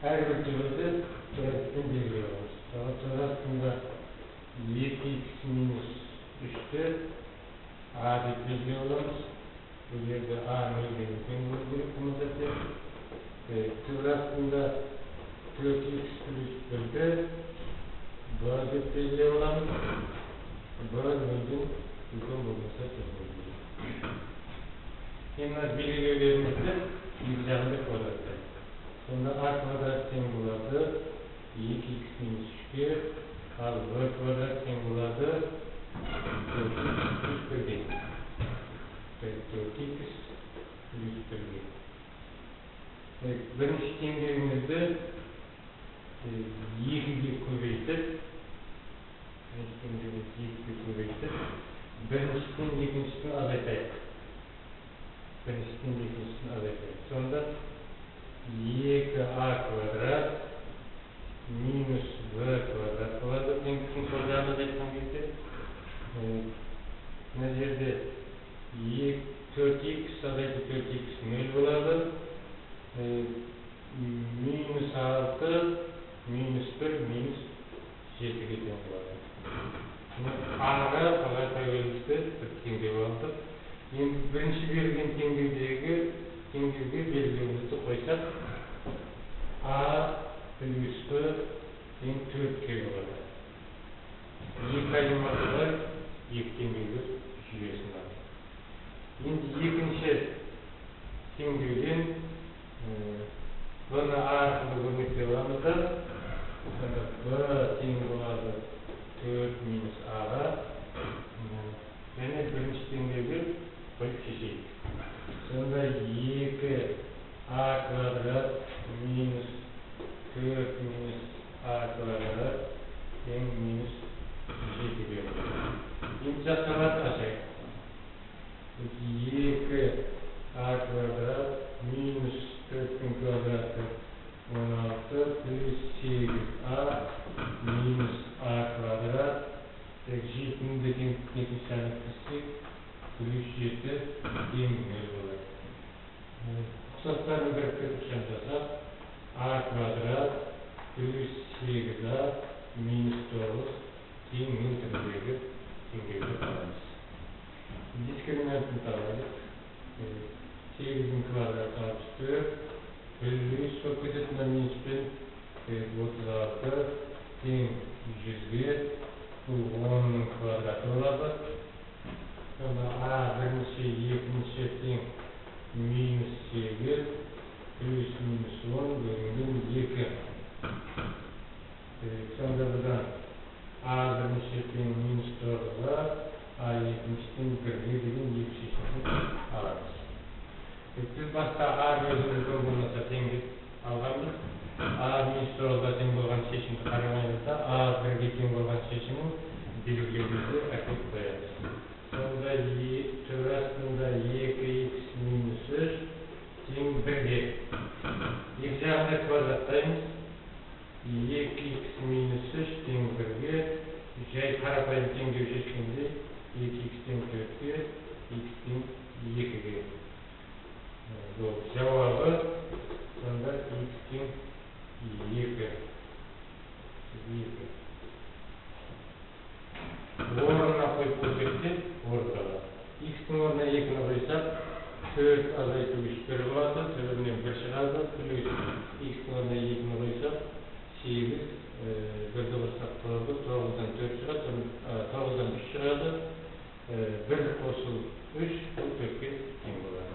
Her bir türlü türetten belirliyoruz. Sonrasında 2x minus 3'te adet belirliyoruz. Bu yerde a neyden bulduğumuz eder. Sonrasında 4x plus 1'de bu adet belirliyoruz. Bu neyden bulduğumuz eder. Hemen belirliyorlarımızda yüzlerinde kodadır. Sonra a kvadrat tenguladı 2x minus 2 al b kvadrat tenguladı 4x plus 1'de 4x plus 1'de birinci tenglerimizde 2'yi көбейтіп birinci tenglerimiz 2'yi көбейтіп birincisinden ikincisini azaltayıq. Birincisinden ikincisini azaltayıq. Sonra 2a kvadrat minus b kvadrat болады. Теңдіктің сол жағында айтқан кезде мына жерде 4x азайту 4x 0 болады. Минус 6 минус 1 минус 7-ге тең болады. Аға қалай тәуелдісті бір теңдеп алдық. Енді бірінші берілген теңдеуге белгілеуімізді қойсақ a плюс b тең 4-ге болады. Екі айнымалылар екі теңдеулер жүйесін алды. Енді екінші теңдеуден бұны a арқылы өрнектеп аламыз да сонда b тең болады 4 минус a-ға және бірінші теңдеуге қойып шешейік. Сонда 2a квадрат минус 4 минус a квадрат тең минус 7-ге болады. Енді жасамат ашайық. 2a квадрат минус 4 квадраты 16 плюс 8a минус a квадрат 7-ні деген екінші санын кірсек плюс 7 тең 0 болады. Ұқсастарын біріктіріп жасап a квадрат плюс 8a минус 9 тең 0 түріндегі теңдеуді аламыз. Дискриминантын табайық. 8-дің квадраты 64 плюс болып кететін минуспен 36 тең 100-ге бұл 10-ның квадраты болады. Сонда a бірінші, екінші тең минус 8 плюс минус 10 бөлінген 2. Сонда бұдан a бірінші тең минус 9-ға, a екінші тең 1-ге деген екі шешімді аламыз. Біз баста a бөлінген болмаса тең деп алғанбыз. A минус 9-ға тең болған шешімді қарамаймызда, a 1-ге тең болған шешімін белгілеуімізді әкеліп қоямыз. Сонда астында 2x минус 3 тең 1-ге. Екі жағында квадраттаймыз. 2x минус 3 тең 1-ге. Жай қарапайым теңдеу шешкенде 2x тең 4-ге, x тең 2-ге. Жауабы сонда x тең 2. Орнына қойып көрсетсек, орындалады. X-тің орнына 2-ні қойсақ, 4 азайту 3 болады, 4-нен 1 шығады, плюс X-тің орнына 2-ні қойсақ, 8, 1-ді қойсақ 9, 9-дан 4 шығады, 9-дан 3 шығады, 1 қосыл 3, бұл 4-ге тең болады.